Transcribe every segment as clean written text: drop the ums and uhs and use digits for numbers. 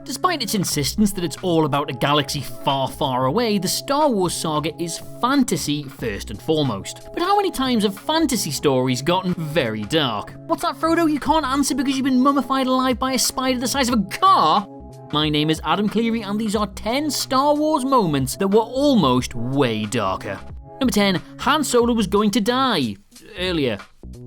Despite its insistence that it's all about a galaxy far, far away, the Star Wars saga is fantasy first and foremost. But how many times have fantasy stories gotten very dark? What's that, Frodo? You can't answer because you've been mummified alive by a spider the size of a car? My name is Adam Cleary, and these are 10 Star Wars moments that were almost way darker. Number 10, Han Solo was going to die. Earlier.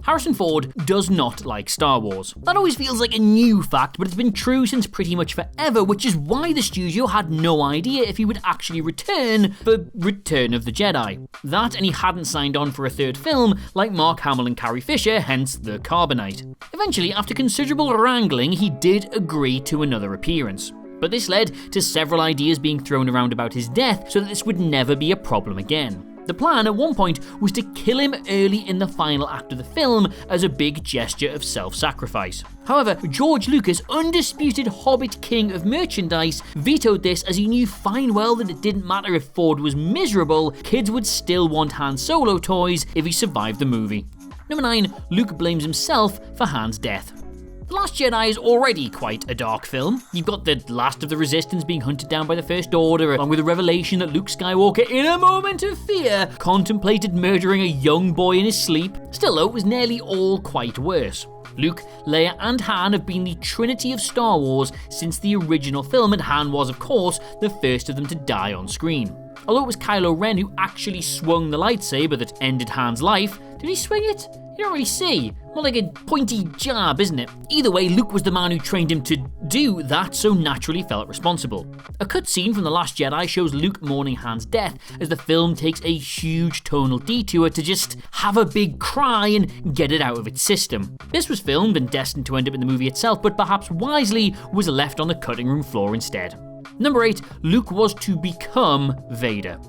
Harrison Ford does not like Star Wars. That always feels like a new fact, but it's been true since pretty much forever, which is why the studio had no idea if he would actually return for Return of the Jedi. That, and he hadn't signed on for a third film like Mark Hamill and Carrie Fisher, hence the Carbonite. Eventually, after considerable wrangling, he did agree to another appearance. But this led to several ideas being thrown around about his death so that this would never be a problem again. The plan at one point was to kill him early in the final act of the film as a big gesture of self-sacrifice. However, George Lucas, undisputed Hobbit king of merchandise, vetoed this as he knew fine well that it didn't matter if Ford was miserable, kids would still want Han Solo toys if he survived the movie. Number 9, Luke blames himself for Han's death. The Last Jedi is already quite a dark film. You've got the last of the Resistance being hunted down by the First Order, along with the revelation that Luke Skywalker, in a moment of fear, contemplated murdering a young boy in his sleep. Still though, it was nearly all quite worse. Luke, Leia and Han have been the trinity of Star Wars since the original film, and Han was, of course, the first of them to die on screen. Although it was Kylo Ren who actually swung the lightsaber that ended Han's life, did he swing it? You don't really see. More like a pointy jab, isn't it? Either way, Luke was the man who trained him to do that, so naturally felt responsible. A cutscene from The Last Jedi shows Luke mourning Han's death as the film takes a huge tonal detour to just have a big cry and get it out of its system. This was filmed and destined to end up in the movie itself, but perhaps wisely was left on the cutting room floor instead. Number 8, Luke was to become Vader.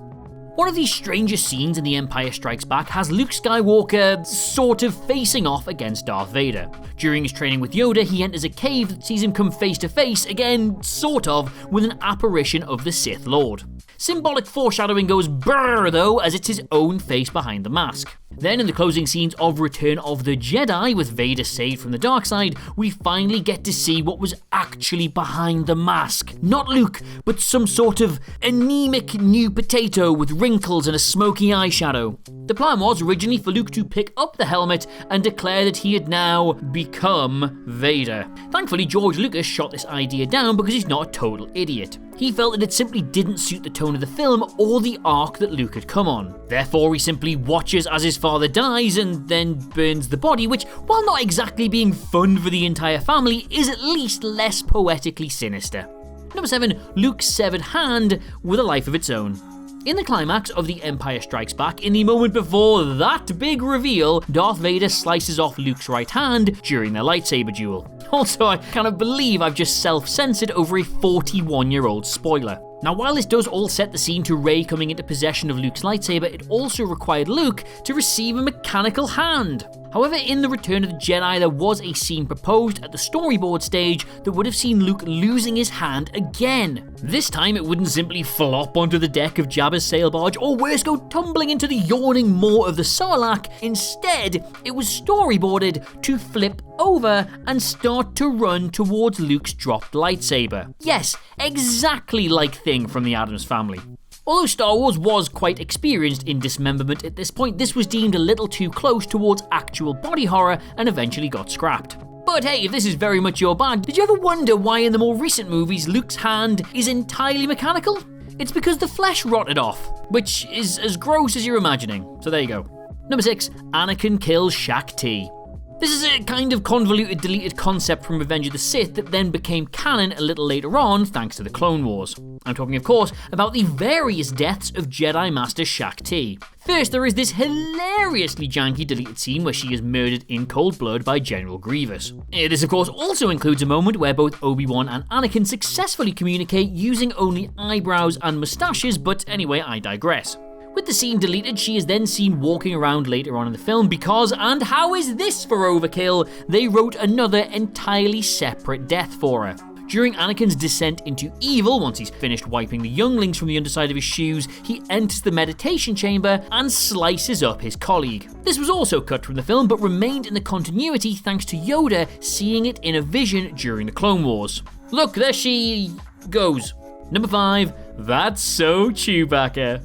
One of the strangest scenes in The Empire Strikes Back has Luke Skywalker sort of facing off against Darth Vader. During his training with Yoda, he enters a cave that sees him come face to face, again, sort of, with an apparition of the Sith Lord. Symbolic foreshadowing goes brrr though, as it's his own face behind the mask. Then in the closing scenes of Return of the Jedi, with Vader saved from the dark side, we finally get to see what was actually behind the mask. Not Luke, but some sort of anemic new potato with wrinkles and a smoky eyeshadow. The plan was originally for Luke to pick up the helmet and declare that he had now become Vader. Thankfully, George Lucas shot this idea down because he's not a total idiot. He felt that it simply didn't suit the tone of the film or the arc that Luke had come on. Therefore, he simply watches as his father dies and then burns the body, which, while not exactly being fun for the entire family, is at least less poetically sinister. Number 7, Luke's severed hand with a life of its own. In the climax of The Empire Strikes Back, in the moment before that big reveal, Darth Vader slices off Luke's right hand during their lightsaber duel. Also, I cannot believe I've just self-censored over a 41-year-old spoiler. Now, while this does all set the scene to Rey coming into possession of Luke's lightsaber, it also required Luke to receive a mechanical hand. However, in The Return of the Jedi, there was a scene proposed at the storyboard stage that would have seen Luke losing his hand again. This time, it wouldn't simply flop onto the deck of Jabba's sail barge, or worse, go tumbling into the yawning maw of the Sarlacc. Instead, it was storyboarded to flip over and start to run towards Luke's dropped lightsaber. Yes, exactly like Thing from the Addams Family. Although Star Wars was quite experienced in dismemberment at this point, this was deemed a little too close towards actual body horror and eventually got scrapped. But hey, if this is very much your bag, did you ever wonder why in the more recent movies Luke's hand is entirely mechanical? It's because the flesh rotted off, which is as gross as you're imagining, so there you go. Number 6, Anakin kills Shaak Ti. This is a kind of convoluted deleted concept from Revenge of the Sith that then became canon a little later on thanks to the Clone Wars. I'm talking, of course, about the various deaths of Jedi Master Shaak Ti. First, there is this hilariously janky deleted scene where she is murdered in cold blood by General Grievous. This, of course, also includes a moment where both Obi-Wan and Anakin successfully communicate using only eyebrows and mustaches, but anyway, I digress. With the scene deleted, she is then seen walking around later on in the film because, and how is this for overkill, they wrote another entirely separate death for her. During Anakin's descent into evil, once he's finished wiping the younglings from the underside of his shoes, he enters the meditation chamber and slices up his colleague. This was also cut from the film, but remained in the continuity thanks to Yoda seeing it in a vision during the Clone Wars. Look, there she goes. Number 5, that's so Chewbacca.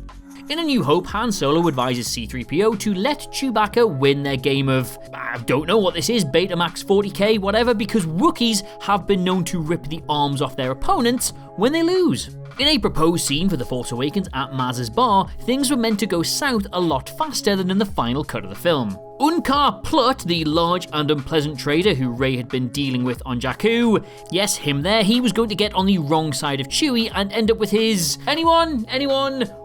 In A New Hope, Han Solo advises C-3PO to let Chewbacca win their game of, I don't know what this is, Betamax 40k, whatever, because Wookiees have been known to rip the arms off their opponents when they lose. In a proposed scene for The Force Awakens at Maz's bar, things were meant to go south a lot faster than in the final cut of the film. Unkar Plutt, the large and unpleasant trader who Rey had been dealing with on Jakku, yes, him there, he was going to get on the wrong side of Chewie and end up with his... Anyone?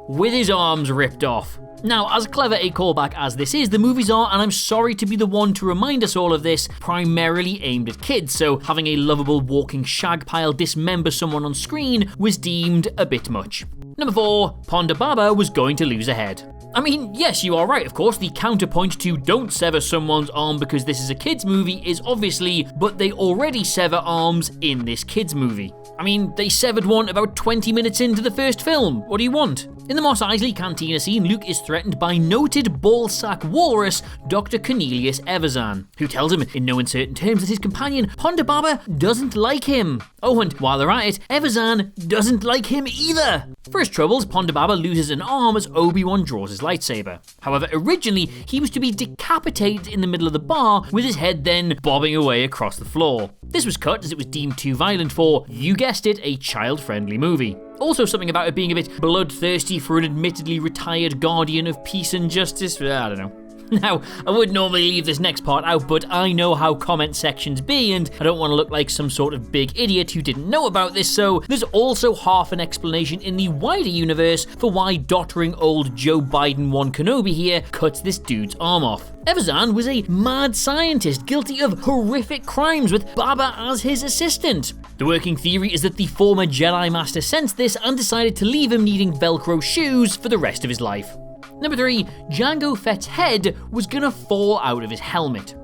With his arms ripped off. Now, as clever a callback as this is, the movies are, and I'm sorry to be the one to remind us all of this, primarily aimed at kids, so having a lovable walking shag pile dismember someone on screen was deemed a bit much. Number 4, Ponda Baba was going to lose a head. I mean, yes, you are right, of course, the counterpoint to don't sever someone's arm because this is a kids movie is obviously, but they already sever arms in this kids movie. I mean, they severed one about 20 minutes into the first film. What do you want? In the Mos Eisley Cantina scene, Luke is threatened by noted ballsack walrus Dr. Cornelius Evazan, who tells him in no uncertain terms that his companion Ponda Baba doesn't like him. Oh, and while they're at it, Evazan doesn't like him either. For his troubles, Ponda Baba loses an arm as Obi-Wan draws his lightsaber. However, originally, he was to be decapitated in the middle of the bar, with his head then bobbing away across the floor. This was cut as it was deemed too violent for, you guessed it, a child-friendly movie. Also something about it being a bit bloodthirsty for an admittedly retired guardian of peace and justice, I don't know. Now, I would normally leave this next part out, but I know how comment sections be, and I don't want to look like some sort of big idiot who didn't know about this, so there's also half an explanation in the wider universe for why doddering old Joe Biden 1 Kenobi here cuts this dude's arm off. Evazan was a mad scientist guilty of horrific crimes with Baba as his assistant. The working theory is that the former Jedi Master sensed this and decided to leave him needing Velcro shoes for the rest of his life. Number 3, Jango Fett's head was gonna fall out of his helmet.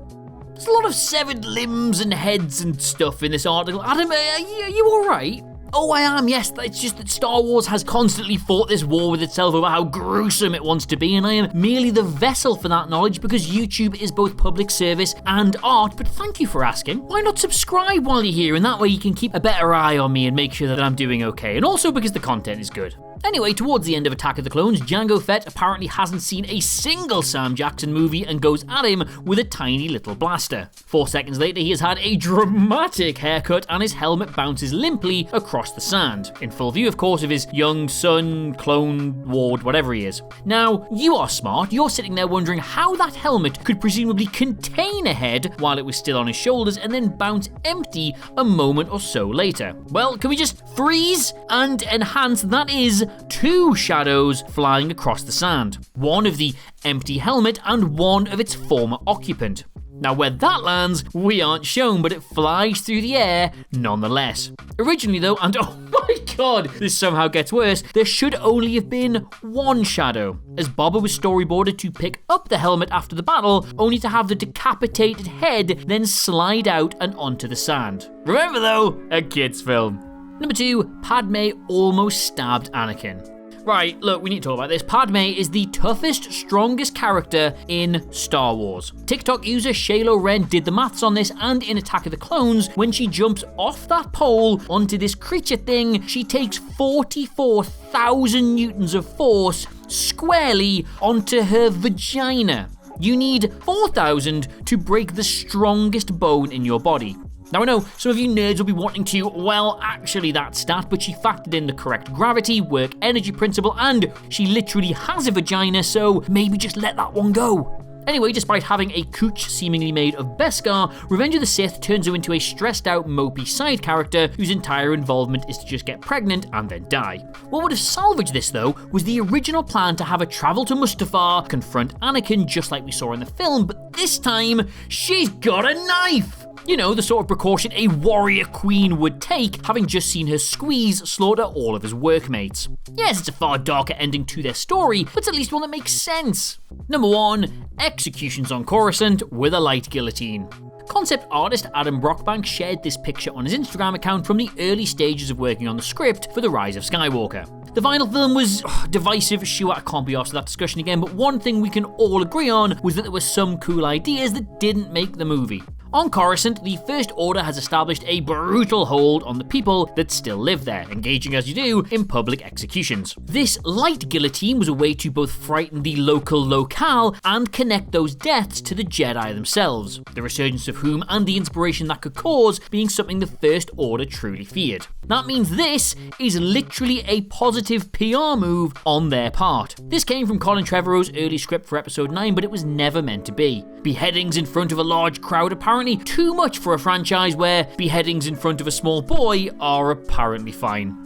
There's a lot of severed limbs and heads and stuff in this article. Adam, are you alright? Oh, I am, yes, it's just that Star Wars has constantly fought this war with itself over how gruesome it wants to be, and I am merely the vessel for that knowledge because YouTube is both public service and art, but thank you for asking. Why not subscribe while you're here, and that way you can keep a better eye on me and make sure that I'm doing okay, and also because the content is good. Anyway, towards the end of Attack of the Clones, Jango Fett apparently hasn't seen a single Sam Jackson movie and goes at him with a tiny little blaster. 4 seconds later, he has had a dramatic haircut and his helmet bounces limply across the sand. In full view, of course, of his young son, clone, ward, whatever he is. Now, you are smart. You're sitting there wondering how that helmet could presumably contain a head while it was still on his shoulders and then bounce empty a moment or so later. Well, can we just freeze and enhance? That is 2 shadows flying across the sand. One of the empty helmet and one of its former occupant. Now where that lands, we aren't shown, but it flies through the air nonetheless. Originally though, and oh my god, this somehow gets worse, there should only have been 1 shadow, as Boba was storyboarded to pick up the helmet after the battle, only to have the decapitated head then slide out and onto the sand. Remember though, a kid's film. Number 2, Padme almost stabbed Anakin. Right, look, we need to talk about this. Padme is the toughest, strongest character in Star Wars. TikTok user Shaylo Ren did the maths on this, and in Attack of the Clones, when she jumps off that pole onto this creature thing, she takes 44,000 newtons of force squarely onto her vagina. You need 4,000 to break the strongest bone in your body. Now I know some of you nerds will be wanting to, well, actually that stat, but she factored in the correct gravity, work energy principle, and she literally has a vagina, so maybe just let that one go. Anyway, despite having a cooch seemingly made of Beskar, Revenge of the Sith turns her into a stressed out, mopey side character whose entire involvement is to just get pregnant and then die. What would have salvaged this though was the original plan to have her travel to Mustafar, confront Anakin just like we saw in the film, but this time, she's got a knife! You know, the sort of precaution a warrior queen would take, having just seen her squeeze slaughter all of his workmates. Yes, it's a far darker ending to their story, but at least one that makes sense. Number 1, executions on Coruscant with a light guillotine. Concept artist Adam Brockbank shared this picture on his Instagram account from the early stages of working on the script for The Rise of Skywalker. The final film was divisive, sure, I can't be arsed with that discussion again, but one thing we can all agree on was that there were some cool ideas that didn't make the movie. On Coruscant, the First Order has established a brutal hold on the people that still live there, engaging as you do in public executions. This light guillotine was a way to both frighten the local locale and connect those deaths to the Jedi themselves, the resurgence of whom and the inspiration that could cause being something the First Order truly feared. That means this is literally a positive PR move on their part. This came from Colin Trevorrow's early script for episode 9, but it was never meant to be. Beheadings in front of a large crowd apparently too much for a franchise where beheadings in front of a small boy are apparently fine.